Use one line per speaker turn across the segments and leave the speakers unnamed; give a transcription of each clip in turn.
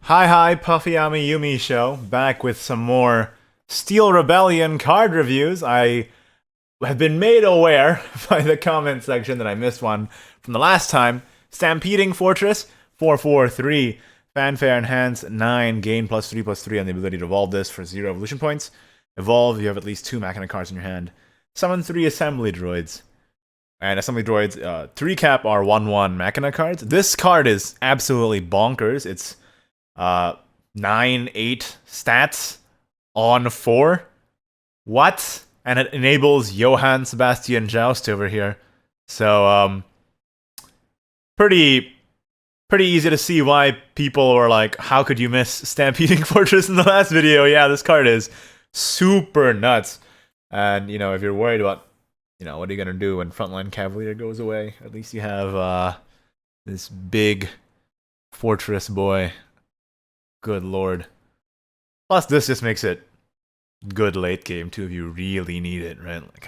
Hi, Puffy Ami Yumi show, back with some more Steel Rebellion card reviews. I have been made aware by the comment section that I missed one from the last time. Stampeding Fortress, 443. Fanfare Enhance, 9. Gain +3/+3 on the ability to evolve this for 0 evolution points. Evolve, you have at least 2 Machina cards in your hand. Summon 3 Assembly Droids. And Assembly Droids, to recap, are 1/1 Machina cards. This card is absolutely bonkers. It's 9/8 stats on 4. What? And it enables Johann Sebastian Joust over here. So pretty easy to see why people were like, how could you miss Stampeding Fortress in the last video? Yeah, this card is super nuts. And if you're worried about what are you gonna do when Frontline Cavalier goes away, at least you have this big fortress boy. Good lord. Plus, this just makes it good late game, too, if you really need it, right? Like,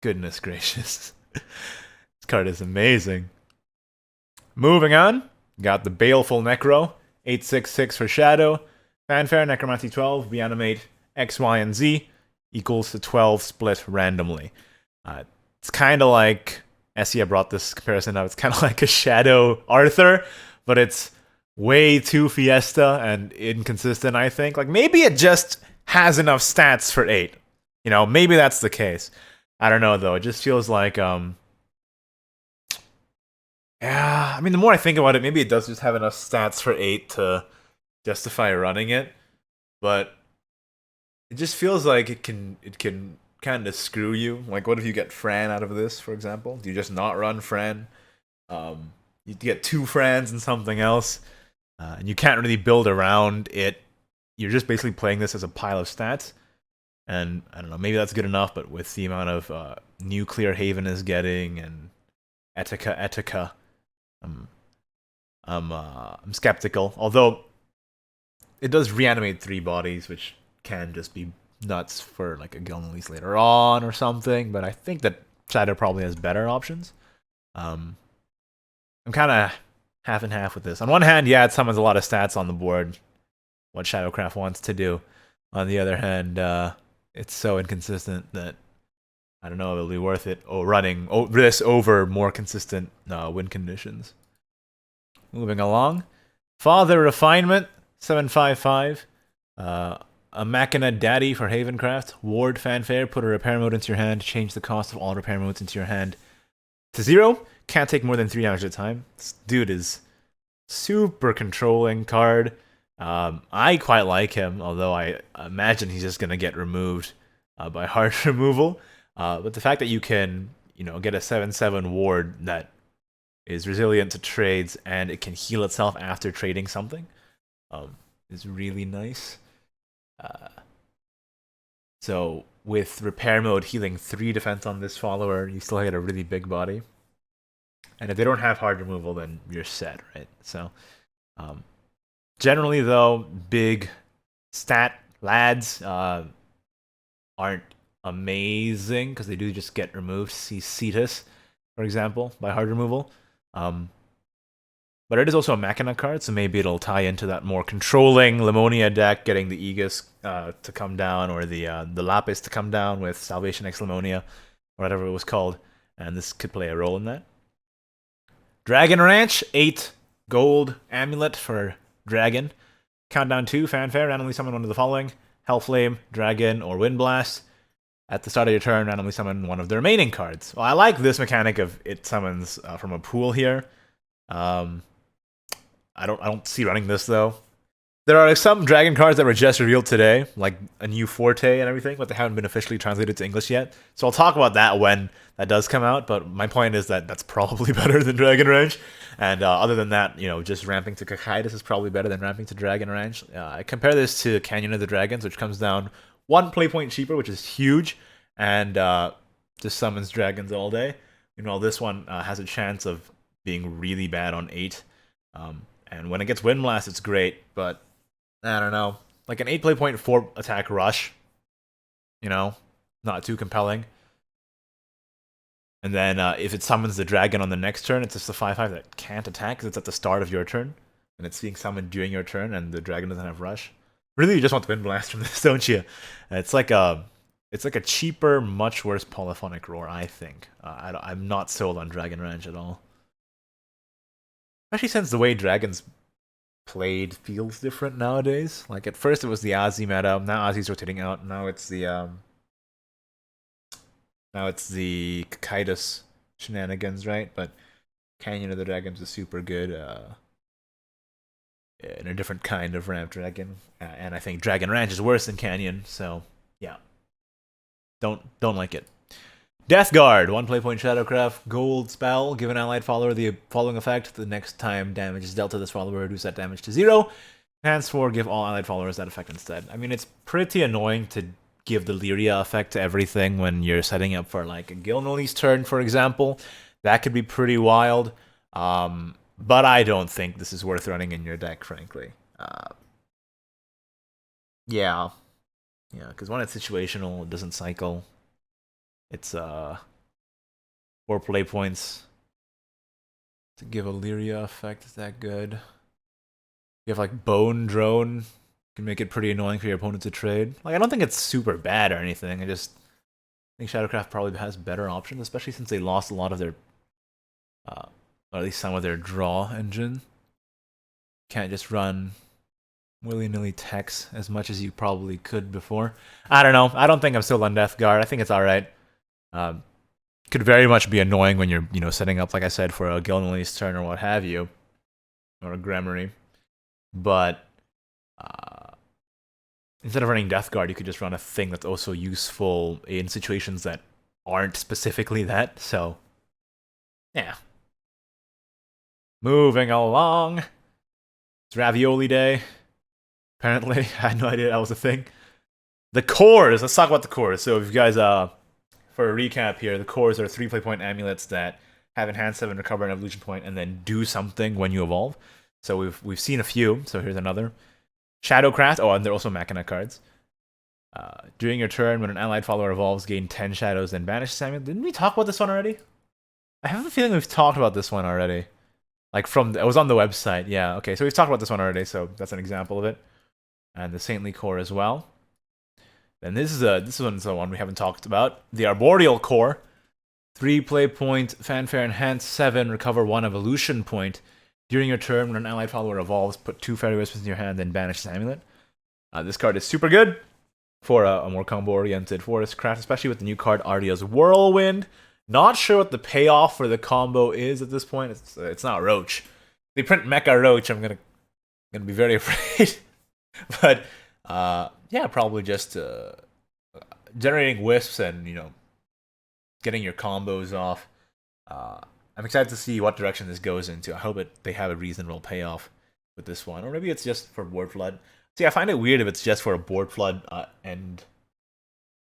goodness gracious. This card is amazing. Moving on, got the Baleful Necro, 8/6/6 for Shadow. Fanfare, Necromancy 12, reanimate X, Y, and Z, equals to 12 split randomly. It's kind of like, Essia brought this comparison up, it's kind of like a Shadow Arthur, but it's way too Fiesta and inconsistent, I think. Like, maybe it just has enough stats for 8. Maybe that's the case. I don't know, though. It just feels like, yeah, I mean, the more I think about it, maybe it does just have enough stats for 8 to justify running it. But it just feels like it can kind of screw you. Like, what if you get Fran out of this, for example? Do you just not run Fran? You get 2 Frans and something else. And you can't really build around it. You're just basically playing this as a pile of stats. And I don't know, maybe that's good enough, but with the amount of Nuclear Haven is getting and Etika, I'm skeptical. Although it does reanimate 3 bodies, which can just be nuts for like a Guild release later on or something. But I think that Shadow probably has better options. I'm kind of half and half with this. On one hand, yeah, it summons a lot of stats on the board, what Shadowcraft wants to do. On the other hand, it's so inconsistent that I don't know if it'll be worth it running this over more consistent win conditions. Moving along. Father Refinement, 7/5/5. A Machina Daddy for Havencraft. Ward Fanfare, put a repair mode into your hand, change the cost of all repair modes into your hand to 0. Can't take more than 3 damage at a time. This dude is super controlling card. I quite like him, although I imagine he's just gonna get removed by hard removal. But the fact that you can, get a 7/7 ward that is resilient to trades and it can heal itself after trading something, is really nice. So with repair mode healing 3 defense on this follower, you still get a really big body. And if they don't have hard removal, then you're set, right? So, generally, though, big stat lads aren't amazing because they do just get removed. See Cetus, for example, by hard removal. But it is also a Machina card, so maybe it'll tie into that more controlling Lemonia deck, getting the Aegis to come down, or the Lapis to come down with Salvation X Lemonia, or whatever it was called. And this could play a role in that. Dragon Ranch, 8 gold amulet for Dragon. Countdown 2, Fanfare, randomly summon one of the following: Hellflame, Dragon, or Windblast. At the start of your turn, randomly summon one of the remaining cards. Well, I like this mechanic of it summons from a pool here. I don't see running this though. There are some Dragon cards that were just revealed today, like a new Forte and everything, but they haven't been officially translated to English yet. So I'll talk about that when that does come out, but my point is that that's probably better than Dragon Range. And other than that, just ramping to Kakaitis is probably better than ramping to Dragon Range. I compare this to Canyon of the Dragons, which comes down 1 play point cheaper, which is huge, and just summons dragons all day. Meanwhile, this one has a chance of being really bad on 8. And when it gets Windblast, it's great, but I don't know. Like an 8 play point 4 attack rush, not too compelling. And then if it summons the dragon on the next turn, it's just a 5/5 that can't attack because it's at the start of your turn. and it's being summoned during your turn, and the dragon doesn't have rush. Really, you just want the Wind Blast from this, don't you? It's like a cheaper, much worse polyphonic roar, I think. I'm not sold on Dragon Ranch at all. Especially since the way dragons played feels different nowadays. Like at first it was the Aussie meta, now Aussie's rotating out, now it's the Kaidos shenanigans, right? But Canyon of the Dragons is super good. In a different kind of ramp dragon, and I think Dragon Ranch is worse than Canyon. So yeah, don't like it. Death Guard, 1 play point Shadowcraft, gold spell. Give an allied follower the following effect: the next time damage is dealt to this follower, reduce that damage to 0. Henceforth, give all allied followers that effect instead. I mean, it's pretty annoying to give the Lyria effect to everything when you're setting up for like a Gilnolly's turn, for example. That could be pretty wild. But I don't think this is worth running in your deck, frankly. Yeah, because when it's situational, it doesn't cycle. It's 4 play points to give a Lyria effect. Is that good? You have like Bone Drone. Can make it pretty annoying for your opponent to trade. Like, I don't think it's super bad or anything. I just think Shadowcraft probably has better options, especially since they lost a lot of their, or at least some of their draw engine. Can't just run willy-nilly techs as much as you probably could before. I don't know. I don't think I'm still on Death Guard. I think it's alright. Could very much be annoying when you're, setting up, like I said, for a Gilnolly's turn or what have you. Or a Gramarye. But instead of running Death Guard, you could just run a thing that's also useful in situations that aren't specifically that. So, yeah. Moving along. It's Ravioli Day. Apparently, I had no idea that was a thing. The cores. Let's talk about the cores. So, if you guys, for a recap here, the cores are 3 play point amulets that have enhanced 7, recover an evolution point, and then do something when you evolve. So we've seen a few. So here's another. Shadowcraft. Oh, and they're also Machina cards. During your turn, when an allied follower evolves, gain 10 shadows, then banish Samuel. Didn't we talk about this one already? I have a feeling we've talked about this one already. Like it was on the website. Yeah, okay. So we've talked about this one already, so that's an example of it. And the Saintly Core as well. Then this one's the one we haven't talked about. The Arboreal Core. 3 play point, fanfare enhance 7, recover 1 evolution point. During your turn, when an allied follower evolves, put 2 Fairy Wisps in your hand, then banish this amulet. This card is super good for a more combo-oriented forest craft, especially with the new card Ardia's Whirlwind. Not sure what the payoff for the combo is at this point. It's not Roach. They print Mecha Roach, I'm gonna be very afraid. But yeah, probably just generating wisps and getting your combos off. I'm excited to see what direction this goes into. I hope they have a reasonable payoff with this one, or maybe it's just for board flood. See, I find it weird if it's just for a board flood end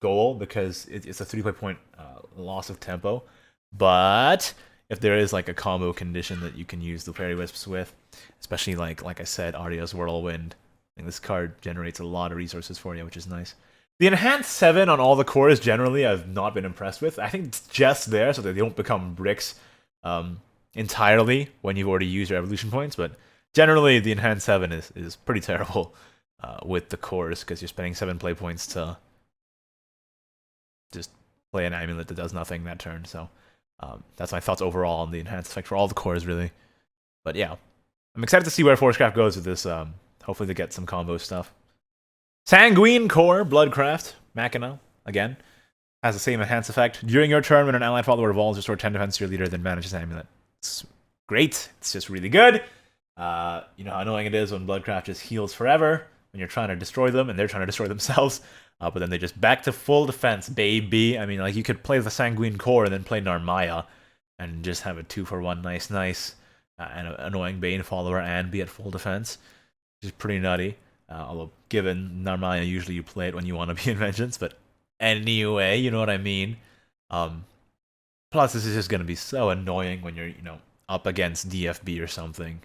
goal, because it's a 3 play point loss of tempo. But if there is like a combo condition that you can use the Fairy Wisps with, especially like I said, Ardia's Whirlwind, I think this card generates a lot of resources for you, which is nice. The enhanced 7 on all the cores generally I've not been impressed with. I think it's just there so that they don't become bricks entirely when you've already used your evolution points, but generally the enhanced 7 is pretty terrible with the cores, because you're spending 7 play points to just play an amulet that does nothing that turn. So that's my thoughts overall on the enhanced effect for all the cores, really. But yeah, I'm excited to see where Forestcraft goes with this. Hopefully they get some combo stuff. Sanguine Core, Bloodcraft, Machina, again, has the same enhance effect. During your turn, when an allied follower evolves, restore 10 defense to your leader, then banish his amulet. It's great. It's just really good. You know how annoying it is when Bloodcraft just heals forever when you're trying to destroy them and they're trying to destroy themselves. But then they just back to full defense, baby. I mean, like, you could play the Sanguine Core and then play Narmaya and just have a 2-for-1 nice, and an annoying Bane follower and be at full defense, which is pretty nutty. Although, given Narmaya, usually you play it when you want to be in Vengeance, but anyway, you know what I mean. Plus, this is just going to be so annoying when you're, up against DFB or something,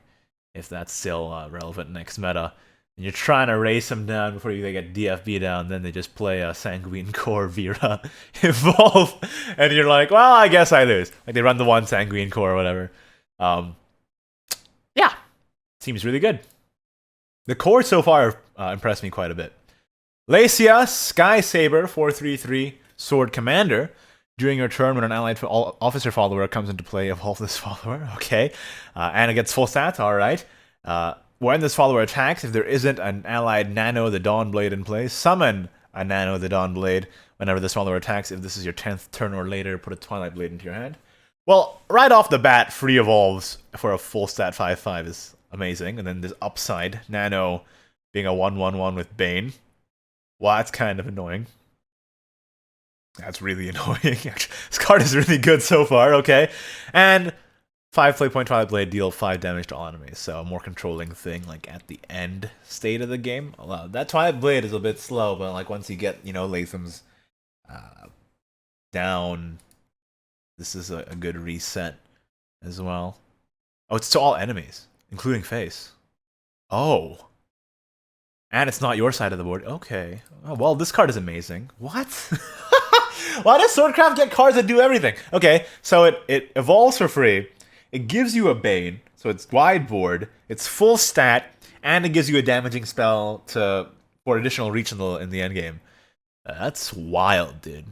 if that's still relevant next meta. And you're trying to race them down before they get DFB down, then they just play a Sanguine Core Vera Evolve, and you're like, well, I guess I lose. Like, they run the one Sanguine Core or whatever. Yeah. Seems really good. The core so far impressed me quite a bit. Lacia, Skysaber, 4/3/3, Sword Commander. During your turn, when an allied officer follower comes into play, evolve this follower. Okay. And it gets full stats. Alright. When this follower attacks, if there isn't an allied Nano the Dawnblade in play, summon a Nano the Dawnblade whenever this follower attacks. If this is your 10th turn or later, put a Twilight Blade into your hand. Well, right off the bat, free evolves for a full stat 5/5 is amazing. And then this upside, Nano being a 1/1/1 with Bane. Well, that's kind of annoying. That's really annoying. This card is really good so far, okay? And 5 play point Twilight Blade, deal 5 damage to all enemies. So a more controlling thing, like at the end state of the game. Well, that Twilight Blade is a bit slow, but like once you get, Latham's down, this is a good reset as well. Oh, it's to all enemies, including face. Oh. And it's not your side of the board. Okay. Oh, well, this card is amazing. What? Why does Swordcraft get cards that do everything? Okay, so it evolves for free. It gives you a Bane, so it's wide board. It's full stat, and it gives you a damaging spell for additional reach in the end game. That's wild, dude.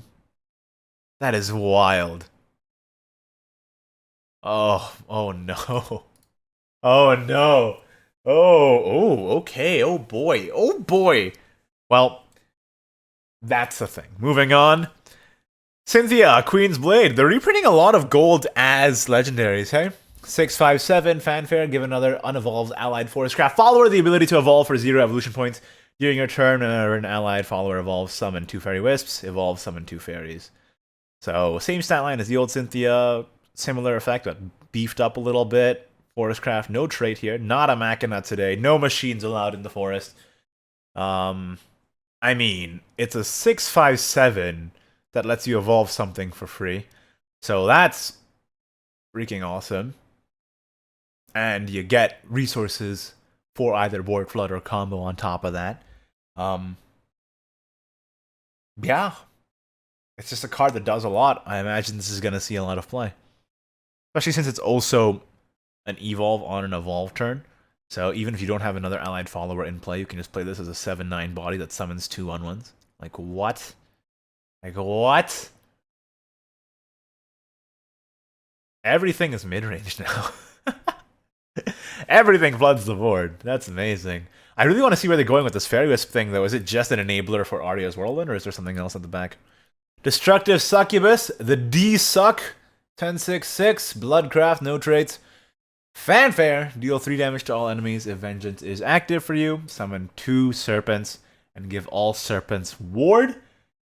That is wild. Oh no. Oh no. Okay. Oh boy. Well, that's the thing. Moving on. Cynthia, Queen's Blade. They're reprinting a lot of gold as legendaries, hey? 6/5/7, Fanfare, give another unevolved allied forest craft follower the ability to evolve for 0 evolution points. During your turn, whenever an allied follower evolves, summon 2 fairy wisps, evolve, summon 2 fairies. So, same stat line as the old Cynthia, similar effect, but beefed up a little bit. Forest craft, no trait here, not a Machina today, no machines allowed in the forest. I mean, it's a 6/5/7 that lets you evolve something for free. So that's freaking awesome. And you get resources for either board flood or combo on top of that. Yeah. It's just a card that does a lot. I imagine this is going to see a lot of play. Especially since it's also an evolve on an evolve turn. So even if you don't have another allied follower in play, you can just play this as a 7/9 body that summons 2 1/1s. Like, what? Like, what? Everything is mid-range now. Everything floods the board. That's amazing. I really want to see where they're going with this Fairy Wisp thing, though. Is it just an enabler for Aria's Whirlwind, or is there something else at the back? Destructive Succubus, the D-Suck, 10/6/6, Bloodcraft, no traits. Fanfare, deal 3 damage to all enemies if Vengeance is active for you. Summon 2 Serpents, and give all Serpents Ward.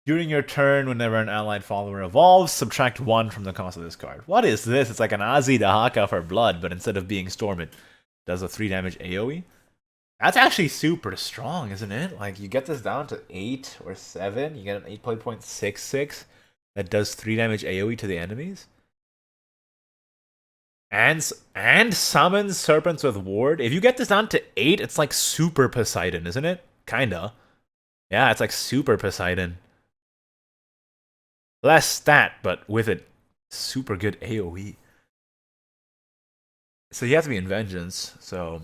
During your turn, whenever an allied follower evolves, subtract 1 from the cost of this card. What is this? It's like an Azi Dahaka for blood, but instead of being Storm, it does a 3 damage AoE. That's actually super strong, isn't it? Like, you get this down to 8 or 7, you get an 8.66 that does 3 damage AoE to the enemies. And summons Serpents with Ward. If you get this down to 8, it's like Super Poseidon, isn't it? Kinda. Yeah, it's like Super Poseidon. Less stat, but with it, super good AoE. So you have to be in Vengeance, so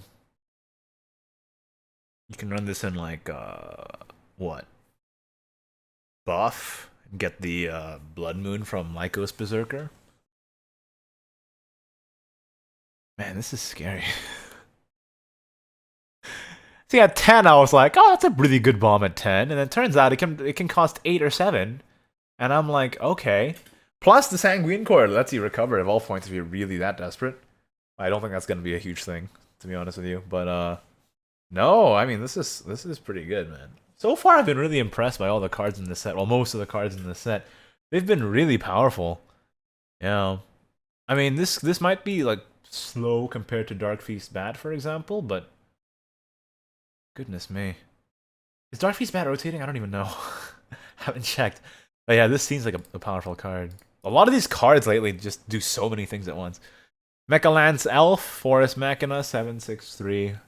you can run this in like, what? Buff, get the Blood Moon from Lycos Berserker. Man, this is scary. See, at 10, I was like, oh, that's a really good bomb at 10. And then it turns out it can cost 8 or 7. And I'm like, okay. Plus the Sanguine Core lets you recover at all points if you're really that desperate. I don't think that's going to be a huge thing, to be honest with you. But, no, I mean, this is pretty good, man. So far, I've been really impressed by all the cards in this set. Well, most of the cards in this set. They've been really powerful. Yeah. I mean, this might be, like, slow compared to Dark Feast Bat, for example, but goodness me. Is Dark Feast Bat rotating? I don't even know. Haven't checked. But yeah, this seems like a powerful card. A lot of these cards lately just do so many things at once. Mechelen's Elf, Forest Machina, 7/6/3.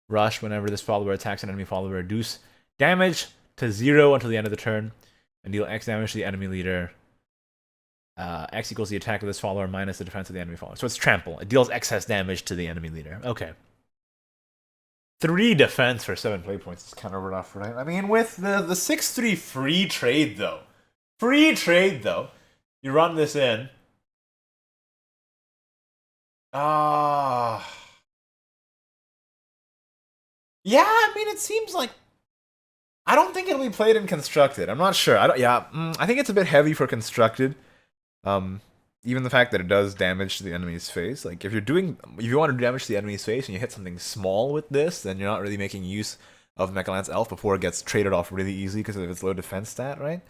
Rush whenever this follower attacks an enemy follower. Reduce damage to 0 until the end of the turn. And deal X damage to the enemy leader. X equals the attack of this follower minus the defense of the enemy follower. So it's trample. It deals excess damage to the enemy leader. Okay. 3 defense for 7 play points is kind of rough, right? I mean, with the 6-3 free trade, though. Free trade, though. You run this in. Yeah, I mean, it seems like... I don't think it'll be played in Constructed. I'm not sure. I think it's a bit heavy for Constructed. Even the fact that it does damage to the enemy's face. Like, if you want to do damage to the enemy's face and you hit something small with this, then you're not really making use of Mechelen's Elf before it gets traded off really easy because of its low defense stat, right?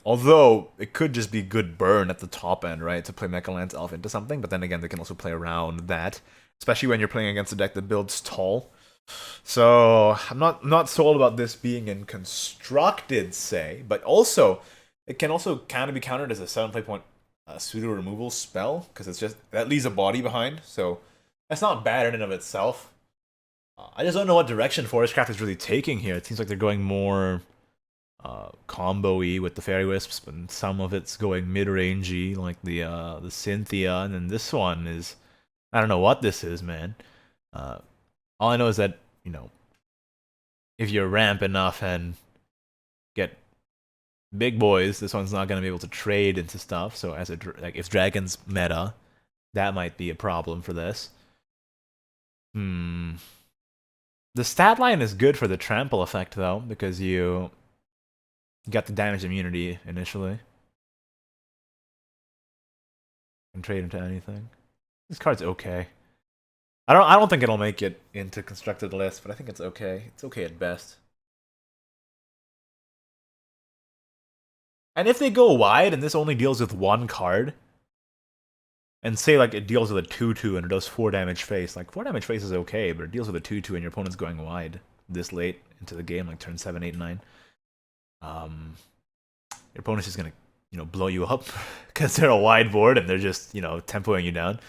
Although, it could just be good burn at the top end, right, to play Mechelen's Elf into something, but then again, they can also play around that, especially when you're playing against a deck that builds tall. So, I'm not sold about this being in Constructed, say, but also, it can also kind of be countered as a 7 play point pseudo removal spell, because it's just, that leaves a body behind, so that's not bad in and of itself. I just don't know what direction Forestcraft is really taking here. It seems like they're going more combo-y with the Fairy Wisps, but some of it's going mid-rangey, like the Cynthia, and then this one is... I don't know what this is, man. All I know is that, you know, if you ramp enough and get big boys, this one's not going to be able to trade into stuff, so as like, if Dragon's meta, that might be a problem for this. The stat line is good for the trample effect, though, because you got the damage immunity initially. Can trade into anything. This card's okay. I don't think it'll make it into Constructed list, but I think it's okay. It's okay at best. And if they go wide and this only deals with 1 card, and say like it deals with a 2/2 and it does 4 damage face, like 4 damage face is okay, but it deals with a 2/2 and your opponent's going wide this late into the game, like turn 7, 8, 9. Your opponent's just gonna, you know, blow you up because they're a wide board and they're just, you know, tempoing you down.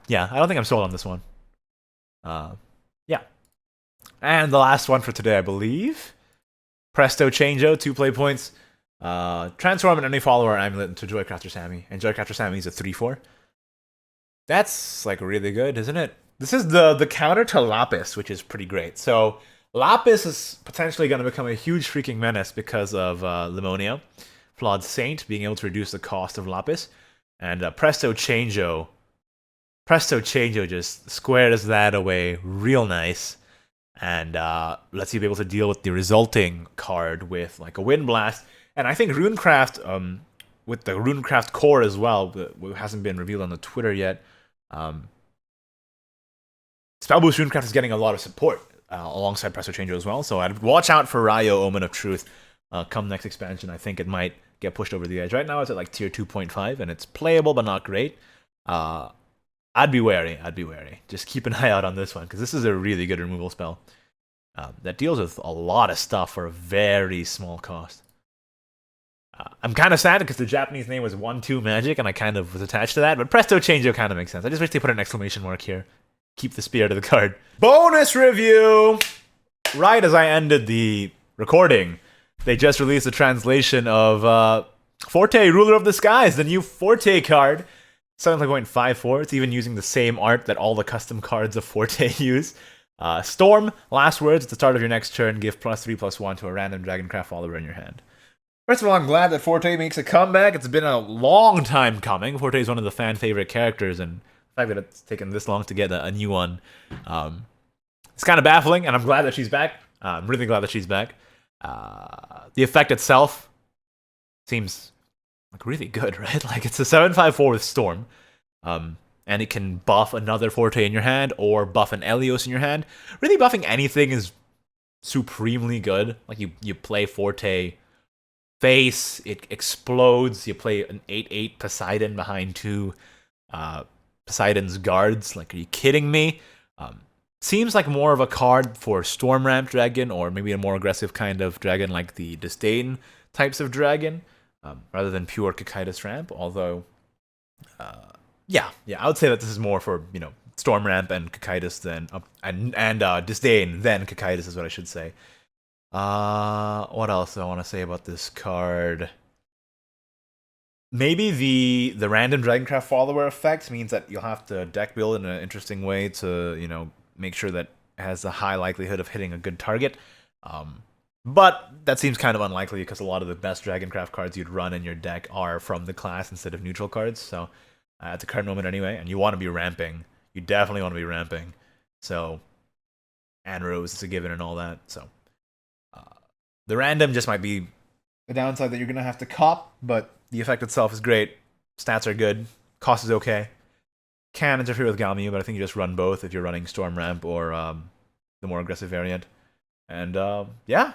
Yeah, I don't think I'm sold on this one. Yeah. And the last one for today, I believe. Presto Changeo, 2 play points. Transform any follower amulet into Joycrafter Sammy. And Joycrafter Sammy is a 3/4. That's, like, really good, isn't it? This is the counter to Lapis, which is pretty great. So, Lapis is potentially going to become a huge freaking menace because of Limonia. Flawed Saint being able to reduce the cost of Lapis. And Presto Changeo just squares that away real nice. And lets you be able to deal with the resulting card with, like, a Wind Blast. And I think Runecraft, with the Runecraft core as well, that hasn't been revealed on the Twitter yet, Spellboost Runecraft is getting a lot of support alongside Presto Changeo as well. So I'd watch out for Ryo, Omen of Truth. Come next expansion, I think it might get pushed over the edge. Right now it's at like tier 2.5, and it's playable but not great. I'd be wary. Just keep an eye out on this one, because this is a really good removal spell that deals with a lot of stuff for a very small cost. I'm kind of sad because the Japanese name was 1-2 Magic, and I kind of was attached to that, but Presto Changeo kind of makes sense. I just wish they put an exclamation mark here. Keep the spirit of the card. Bonus review! Right as I ended the recording, they just released a translation of Forte, Ruler of the Skies, the new Forte card. 7.54. It's even using the same art that all the custom cards of Forte use. Storm, last words at the start of your next turn, give +3/+1 to a random Dragoncraft follower in your hand. First of all, I'm glad that Forte makes a comeback. It's been a long time coming. Forte is one of the fan favorite characters, and the fact that it's taken this long to get a new one, it's kind of baffling, and I'm glad that she's back. I'm really glad that she's back. The effect itself seems like really good, right? Like, it's a 7/5/4 with Storm, and it can buff another Forte in your hand or buff an Elios in your hand. Really, buffing anything is supremely good. Like, you play Forte face, it explodes. You play an 8/8 Poseidon behind 2 Poseidon's guards. Like, are you kidding me? Seems like more of a card for Storm Ramp Dragon, or maybe a more aggressive kind of dragon like the Disdain types of dragon, rather than pure Cocytus Ramp. Although, yeah, I would say that this is more for, you know, Storm Ramp and Cocytus than and Disdain than Cocytus is what I should say. What else do I want to say about this card? Maybe the random Dragoncraft follower effect means that you'll have to deck build in an interesting way to, you know, make sure that has a high likelihood of hitting a good target. But that seems kind of unlikely because a lot of the best Dragoncraft cards you'd run in your deck are from the class instead of neutral cards. So at the current moment anyway, and you want to be ramping. You definitely want to be ramping. So, and Rose is a given and all that. So the random just might be a downside that you're going to have to cop, but the effect itself is great. Stats are good. Cost is okay. Can interfere with Galmu, but I think you just run both if you're running Storm Ramp or the more aggressive variant. And yeah,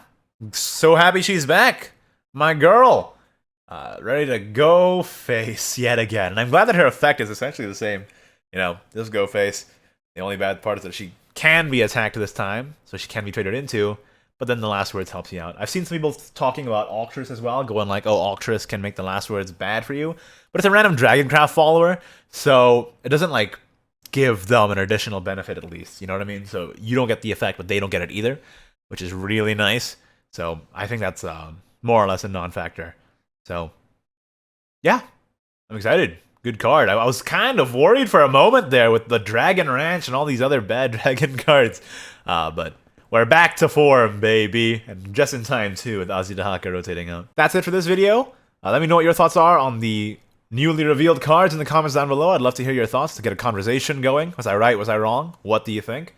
so happy she's back. My girl. Ready to go face yet again. And I'm glad that her effect is essentially the same. You know, just go face. The only bad part is that she can be attacked this time, so she can be traded into. But then the last words helps you out. I've seen some people talking about Ultras as well, going like, oh, Ultras can make the last words bad for you. But it's a random Dragoncraft follower, so it doesn't like give them an additional benefit at least. You know what I mean? So you don't get the effect, but they don't get it either, which is really nice. So I think that's more or less a non-factor. So yeah, I'm excited. Good card. I was kind of worried for a moment there with the Dragon Ranch and all these other bad dragon cards. But we're back to form, baby. And just in time, too, with Azidahaka rotating out. That's it for this video. Let me know what your thoughts are on the newly revealed cards in the comments down below. I'd love to hear your thoughts to get a conversation going. Was I right? Was I wrong? What do you think?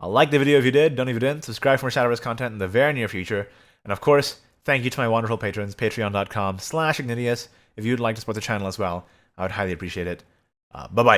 Like the video if you did. Don't if you didn't. Subscribe for more Shadowverse content in the very near future. And of course, thank you to my wonderful patrons, patreon.com/Ignideus. If you'd like to support the channel as well, I would highly appreciate it. Bye-bye.